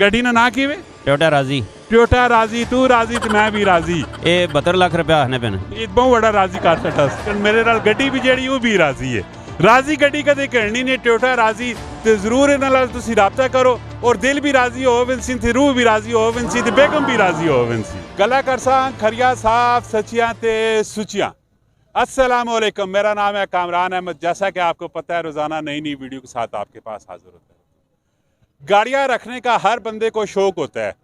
ਗੱਡੀ ਦਾ ਨਾਂ ਕਿਵੇਂ? ਟੋਇਟਾ ਰਾਜ਼ੀ। ਟੋਇਟਾ ਰਾਜ਼ੀ, ਤੂੰ ਰਾਜ਼ੀ ਤੇ ਮੈਂ ਵੀ ਰਾਜ਼ੀ। ਇਹ 72 ਲੱਖ ਰੁਪਇਆ ਆਖਨੇ ਪੈਣ। ਇਹ ਬਹੁਤ ਵੱਡਾ ਰਾਜ਼ੀ ਕਰ ਸਕਦਾ। ਮੇਰੇ ਨਾਲ ਗੱਡੀ ਵੀ ਜਿਹੜੀ ਉਹ ਵੀ ਰਾਜ਼ੀ ਹੈ। ਰਾਜ਼ੀ ਗੱਡੀ ਕਦੇ ਕਹਿਣੀ ਨਹੀਂ, ਟੋਇਟਾ ਰਾਜ਼ੀ ਤੇ ਜ਼ਰੂਰ ਇਹਨਾਂ ਨਾਲ ਤੁਸੀਂ ਰਾਬਤਾ ਕਰੋ ਔਰ ਦਿਲ ਵੀ ਰਾਜ਼ੀ ਹੋਵੇ ਸੀ ਤੇ ਰੂਹ ਵੀ ਰਾਜ਼ੀ ਹੋਵੇ ਸੀ ਤੇ बेगम भी राजी होवे सी। गला करसा खरिया साफ सचियां ते सुचियां। अस्सलाम वालेकुम, मेरा नाम है कामरान अहमद। जैसा कि आपको पता है रोज़ाना नई नई वीडियो के साथ आपके पास हाजिर होता है। गाड़ियाँ रखने का हर बंदे को शौक़ होता है।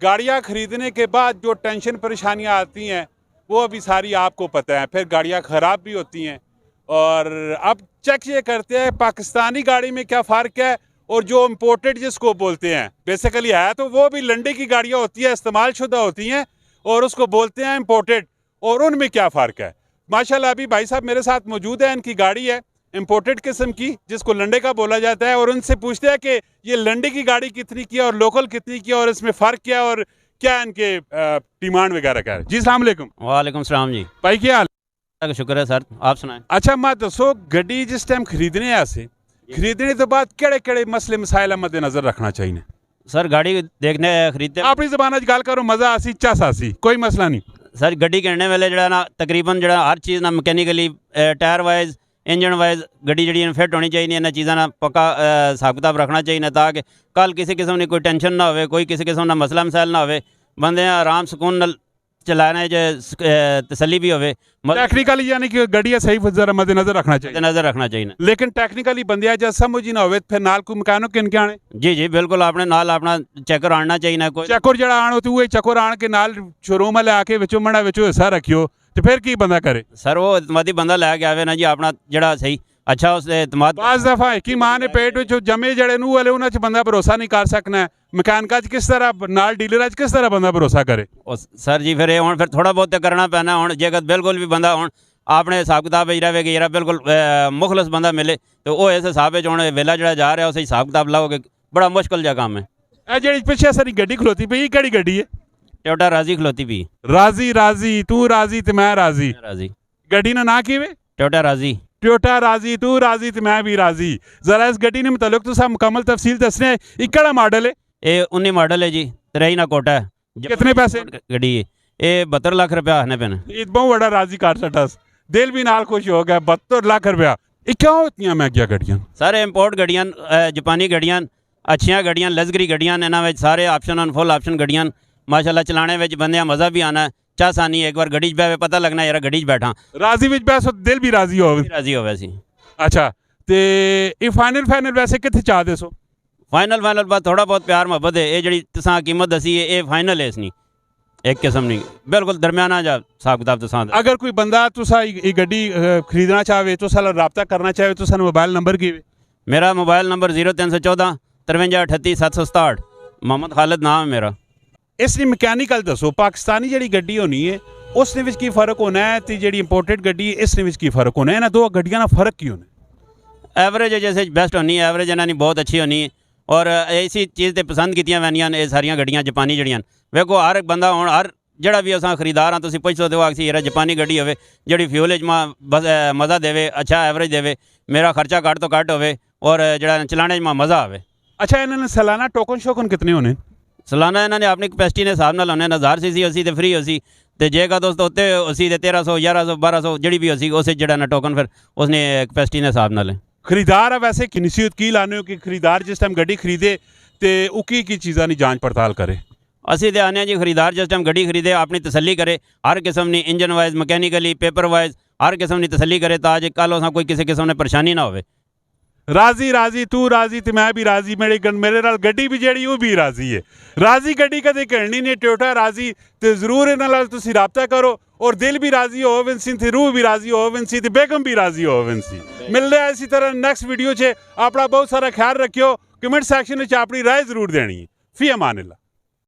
गाड़ियाँ ख़रीदने के बाद जो टेंशन परेशानियाँ आती हैं वो अभी सारी आपको पता है। फिर गाड़ियाँ ख़राब भी होती हैं और अब चेक ये करते हैं पाकिस्तानी गाड़ी में क्या फ़र्क है और जो इम्पोर्टेड जिसको बोलते हैं। बेसिकली है तो वो भी लंडे की गाड़ियाँ होती है, इस्तेमाल शुदा होती हैं और उसको बोलते हैं इम्पोर्टेड, और उनमें क्या फ़र्क है। माशाल्लाह अभी भाई साहब मेरे साथ मौजूद है, इनकी गाड़ी है इम्पोर्टेड किस्म की जिसको लंडे का बोला जाता है, और उनसे पूछते हैं कि ये लंडे की गाड़ी कितनी की है और लोकल कितनी की है और इसमें फ़र्क क्या है और क्या इनके डिमांड वगैरह क्या है। जी अस्सलाम वालेकुम। वालेकुम सलाम जी। भाई क्या हाल? शुक्र है सर, आप सुनाएं। अच्छा मैं दसो गड्डी जिस टाइम खरीदने ऐसे खरीदने तो बाद केड़े केड़े मसले मसाइल मद्दे नजर रखना चाहिए? सर गाड़ी देखने खरीदते अपनी जबान गल करो, मजा आसी चास आसी, कोई मसला नहीं। सर गड्डी कहने वाले जड़ा ना तकरीबन जड़ा हर चीज़ ना mechanically tyre wise engine wise गड्डी जी फिट होनी चाहिए, इन्होंने चीज़ों ना पक्का हिसाब किताब रखना चाहिए ताकि कल किसी किस्म की कोई टेंशन ना हो, कोई किसी किस्म का मसला मसाइल ना हो, बंदे आराम सुकून नाल चलाने तसली भी होवे। टेक्निकली यानी कि गड्डियां सही जरा मद्देनजर रखना चाहिए, नजर रखना चाहिए। लेकिन टेक्निकली बंदिया जब समझ ही ना होवे फिर नाल कोई मैकेनिक किन के आने? जी जी बिल्कुल, आपने नाल अपना चेकर आना चाहिए ना, कोई चेकर जड़ा आण होती हुए चेकर आण के नाल शोरूम ले आके विचों मड़ा विचों हिस्सा रखियो तो फिर की बंदा करे? सर वो इतमादी बंदा लैके आवे ना जी, अपना जड़ा सही अच्छा उससे इतमाद। बाज़ दफ़ा एक ही माँ ने पेट विचों जमे जड़े नूह वाले उन्हां च बंदा भरोसा नहीं कर सकना। मकैनिका च किस तरह नाल डीलर च किस तरह बंदा भरोसा करे? सर जी फिर हुण फिर थोड़ा बहुत करना पैना। हुण जेकर बिल्कुल भी बंदा हुण आपने हिसाब किताब रहे कि यार बिल्कुल मुखलस बंदा मिले तो वो इस हिसाब से हुण वेला जड़ा जा रहा उस हिसाब किताब लाओगे, बड़ा मुश्किल जा काम है। ए जेड़ी पिछे सारी गड्डी खलोती पई केड़ी गड्डी है? टोयोटा राजी खलोती पई। राजी राजी, तू राजी ते मैं राजी। राजी गड्डी ना किवें? टोयोटा राजी। टोयोटा राजी, तू राजी ते मैं भी राजी। जरा इस गड्डी ने मुतल्लिक तुसां मुकम्मल तफसील दसने। ये केड़ा मॉडल है? ये 19 मॉडल है जी, तरई ना कोटा है। कितने पैसे गड्डी है? ये 72 लाख रुपया आने पैने। ये बहुत बड़ा राजी कर सकता, दिल भी नाल खुश हो गया। 72 लाख रुपया ये क्यों इतनी महंगी गड्डियां? सारे इंपोर्ट गड्डियां, जापानी गड्डियां, अच्छियां गड्डियां, लग्जरी गड्डियां, इन्हां विच सारे ऑप्शन फुल ऑप्शन गड्डियां। माशाल्लाह चलाने में बंदे मज़ा भी आना, चास आनी है। एक बार गड्डी बैठे पता लगना यार गड्डी बैठा। राजी विच बैठो दिल भी राजी हो, राजी हो वैसी। अच्छा ते ये फाइनल वैसे कितने चाहते सो? फाइनल बस थोड़ा बहुत प्यार मोहब्बत है। ये जी तुसां कीमत दसी है ये फाइनल है, इसनी एक किस्म नहीं, बिल्कुल दरमियाना जा हिसाब किताब तुसां। अगर कोई बंदा तुसा ये गड्डी खरीदना चाहे तो साल रब्ता करना चाहे तो सानू मोबाइल नंबर की? मेरा मोबाइल नंबर 0314 53 38 767। मोहम्मद खालिद नाम है मेरा। इसने मकैनिकल दसो पाकिस्तानी जी गड्डी होनी है उसने की फ़र्क होना है तो जी इंपोर्टेड गड्डी है इसने की फ़र्क होना है? इन्होंने दो गड्डियों का फ़र्क की होना? एवरेज जैसे बेस्ट होनी है, एवरेज इन्होंने बहुत अच्छी होनी है और ऐसी चीज़ तो पसंद की वैनियां ये सारिया गड्डियां जापानी जड़ियां। वेखो हर बंदा हूँ हर जड़ा भी अस खरीदार हाँ तुम पुछ सकते हो आखसी यार जापानी गड्डी हो जी फ्यूलेज बस मज़ा देवे, अच्छा एवरेज देवे, मेरा खर्चा घट तो घट हो और जरा चलाने मज़ा आवे। अच्छा इन्होंने सालाना टोकन शोकन कितने होने? सालाना इन्होंने अपनी कैपेसिटी के हिसाब न होने 1000 सीसी होसी तो फ्री होसी तो जेगा दोस्त उत्ते होसी तो 1300 1100 1200 जी भी होसी उस जड़ा ना टोकन फिर उसने कैपेसिटी के हिसाब न। खरीदार वैसे की नसीहत की लाने हो कि खरीदार जिस टाइम गड्डी खरीदे तो उकी की चीज़ों की जाँच पड़ताल करे? असी तो आने जी खरीदार जिस टाइम गड्डी खरीदे अपनी तसली करे, हर किस्म की engine wise mechanically paper wise हर किस्म की तसली करे ताकि कल उस कोई किसी किस्म की परेशानी ना हो। राजी राजी, तू राजी ते मैं भी राजी। मेरे नाल गड्डी भी जी वो भी राजी है। राजी गड्डी कदे कहनी नहीं, टोयोटा राजी तो जरूर इन्हां नाल तुसीं राबता करो और दिल भी राजी होवे सी ते रूह भी राजी होवे सी ते बेगम भी राजी होवे सी। मिलने इसी तरह नैक्सट वीडियो च। अपना बहुत सारा ख्याल रखियो, कमेंट सैक्शन में अपनी राय जरूर देनी है। फी अमान अल्लाह।